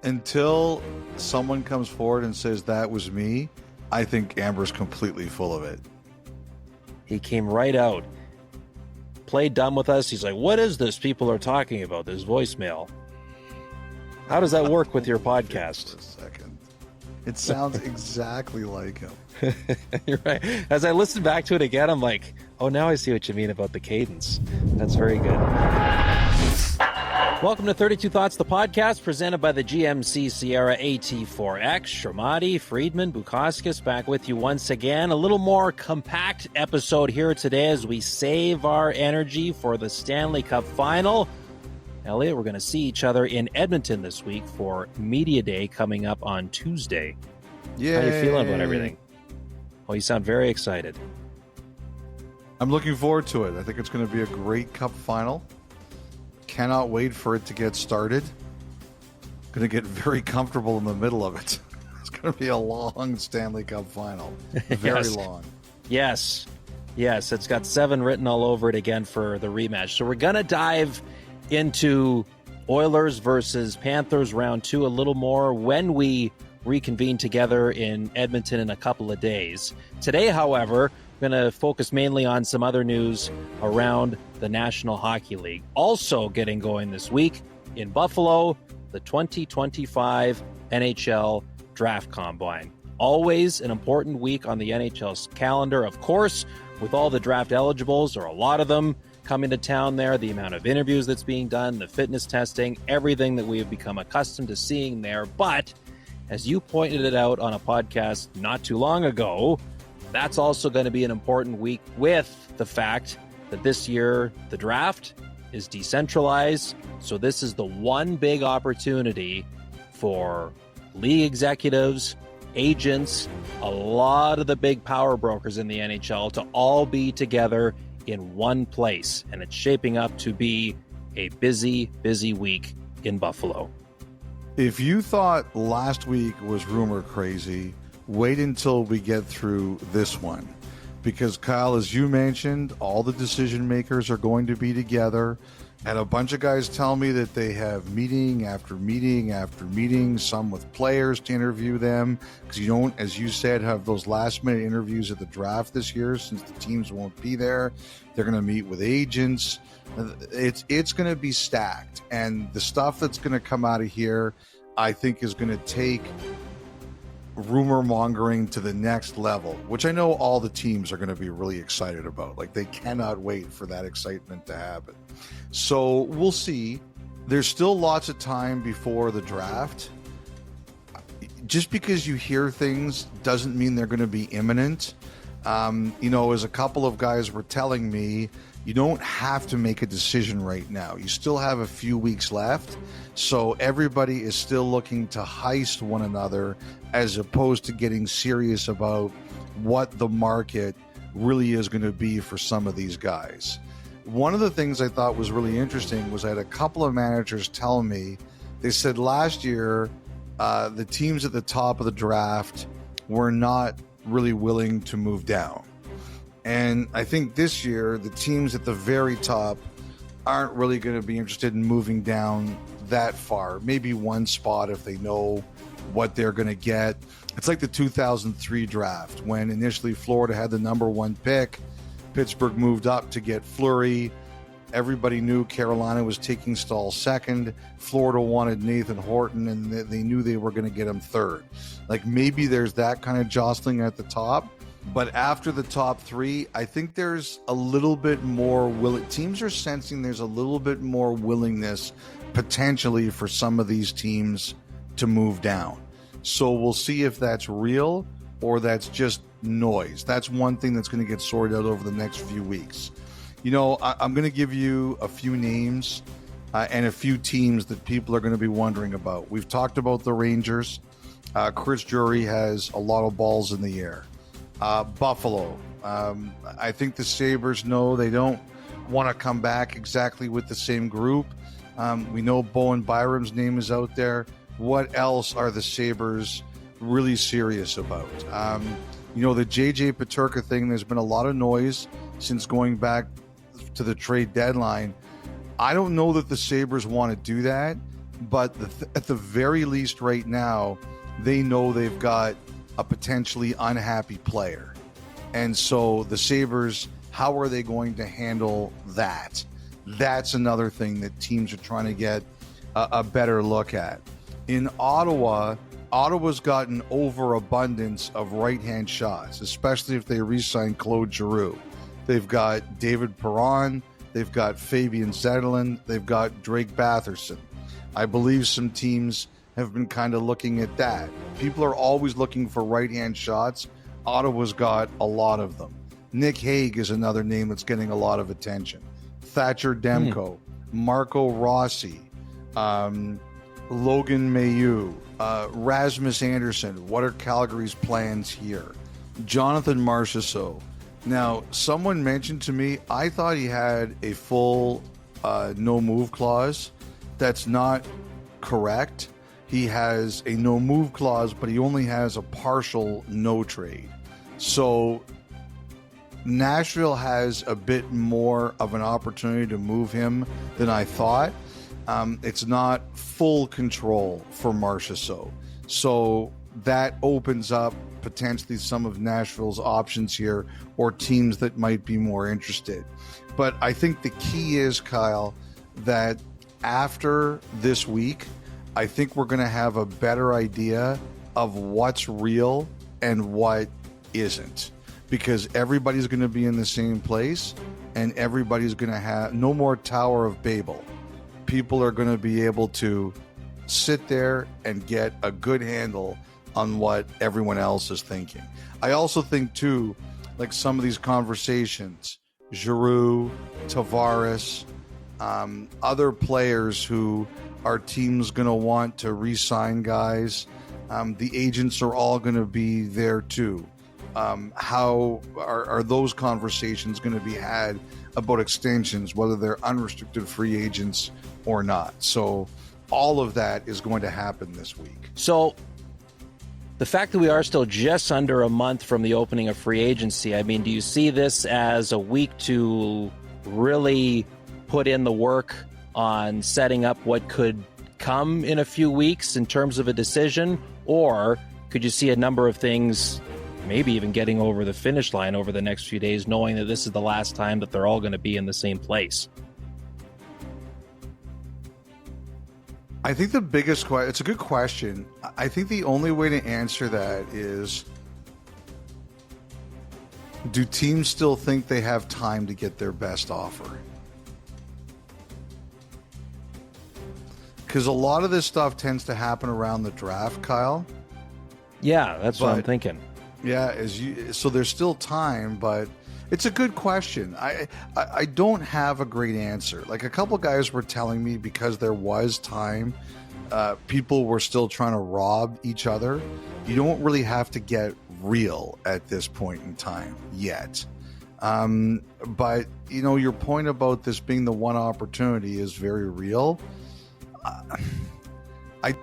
until someone comes forward and says that was me, I think Amber's completely full of it. He came right out, played dumb with us. He's like, what is this people are talking about, this voicemail? How does that work with your podcast? For a second. It sounds exactly like him. You're right. As I listen back to it again, I'm like, oh, now I see what you mean about the cadence. That's very good. Welcome to 32 Thoughts, the podcast presented by the GMC Sierra AT4X. Shermati, Friedman, Bukauskas back with you once again. A little more compact episode here today as we save our energy for the Stanley Cup final. Elliot, we're going to see each other in Edmonton this week for Media Day coming up on Tuesday. Yay. How are you feeling about everything? Oh, you sound very excited. I'm looking forward to it. I think it's going to be a great Cup final. Cannot wait for it to get started. Going to get very comfortable in the middle of it. It's going to be a long Stanley Cup final. Very long. Yes. It's got 7 written all over it again for the rematch. So we're going to dive into Oilers versus Panthers round 2 a little more when we reconvene together in Edmonton in a couple of days. Today, however, we're going to focus mainly on some other news around the National Hockey League. Also getting going this week in Buffalo, the 2025 NHL Draft Combine. Always an important week on the NHL's calendar, of course, with all the draft eligibles, or a lot of them, coming to town there, the amount of interviews that's being done, the fitness testing, everything that we have become accustomed to seeing there. But as you pointed it out on a podcast not too long ago, that's also going to be an important week with the fact that this year the draft is decentralized. So this is the one big opportunity for league executives, agents, a lot of the big power brokers in the NHL to all be together in one place. And it's shaping up to be a busy, busy week in Buffalo. If you thought last week was rumor crazy, wait until we get through this one. Because, Kyle, as you mentioned, all the decision makers are going to be together. And a bunch of guys tell me that they have meeting after meeting after meeting, some with players to interview them. Because you don't, as you said, have those last-minute interviews at the draft this year since the teams won't be there. They're going to meet with agents. It's going to be stacked. And the stuff that's going to come out of here, I think, is going to take rumor mongering to the next level, which I know all the teams are going to be really excited about. Like, they cannot wait for that excitement to happen. So we'll see. There's still lots of time before the draft. Just because you hear things doesn't mean they're going to be imminent. As a couple of guys were telling me, you don't have to make a decision right now. You still have a few weeks left. So everybody is still looking to heist one another as opposed to getting serious about what the market really is going to be for some of these guys. One of the things I thought was really interesting was I had a couple of managers tell me, they said last year the teams at the top of the draft were not really willing to move down. And I think this year, the teams at the very top aren't really going to be interested in moving down that far. Maybe one spot if they know what they're going to get. It's like the 2003 draft when initially Florida had the number 1 pick. Pittsburgh moved up to get Fleury. Everybody knew Carolina was taking Stahl second. Florida wanted Nathan Horton, and they knew they were going to get him third. Like, maybe there's that kind of jostling at the top. But after the top 3, I think there's a little bit more teams are sensing there's a little bit more willingness potentially for some of these teams to move down. So we'll see if that's real or that's just noise. That's one thing that's going to get sorted out over the next few weeks. I'm going to give you a few names and a few teams that people are going to be wondering about. We've talked about the Rangers. Chris Drury has a lot of balls in the air. Buffalo. I think the Sabres know they don't want to come back exactly with the same group. We know Bowen Byram's name is out there. What else are the Sabres really serious about? The JJ Peterka thing, there's been a lot of noise since going back to the trade deadline. I don't know that the Sabres want to do that, but at the very least right now, they know they've got a potentially unhappy player. And so the Sabres, how are they going to handle that? That's another thing that teams are trying to get a better look at. In Ottawa, Ottawa's got an overabundance of right-hand shots, especially if they re-sign Claude Giroux. They've got David Perron, they've got Fabian Zetterlund, they've got Drake Batherson. I believe some teams have been kind of looking at that. People are always looking for right-hand shots. Ottawa's got a lot of them. Nick Hague is another name that's getting a lot of attention. Thatcher Demko, Marco Rossi, Logan Mailloux, Rasmus Anderson. What are Calgary's plans here? Jonathan Marchessault. Now, someone mentioned to me, I thought he had a full no-move clause. That's not correct. He has a no-move clause, but he only has a partial no-trade. So Nashville has a bit more of an opportunity to move him than I thought. It's not full control for Marchessault. So that opens up potentially some of Nashville's options here, or teams that might be more interested. But I think the key is, Kyle, that after this week, I think we're going to have a better idea of what's real and what isn't, because everybody's going to be in the same place and everybody's going to have no more Tower of Babel. People are going to be able to sit there and get a good handle on what everyone else is thinking. I also think too, like some of these conversations, Giroux, Tavares, other players who are teams going to want to re-sign guys, the agents are all going to be there too. How are those conversations going to be had about extensions, whether they're unrestricted free agents or not? So all of that is going to happen this week. So the fact that we are still just under a month from the opening of free agency, I mean, do you see this as a week to really put in the work on setting up what could come in a few weeks in terms of a decision? Or could you see a number of things maybe even getting over the finish line over the next few days, knowing that this is the last time that they're all going to be in the same place? I think the biggest question, it's a good question. I think the only way to answer that is, do teams still think they have time to get their best offer? Because a lot of this stuff tends to happen around the draft, Kyle. Yeah, that's what I'm thinking. Yeah, so there's still time, but it's a good question. I don't have a great answer. Like a couple guys were telling me, because there was time, people were still trying to rob each other. You don't really have to get real at this point in time yet. But, you know, your point about this being the one opportunity is very real. I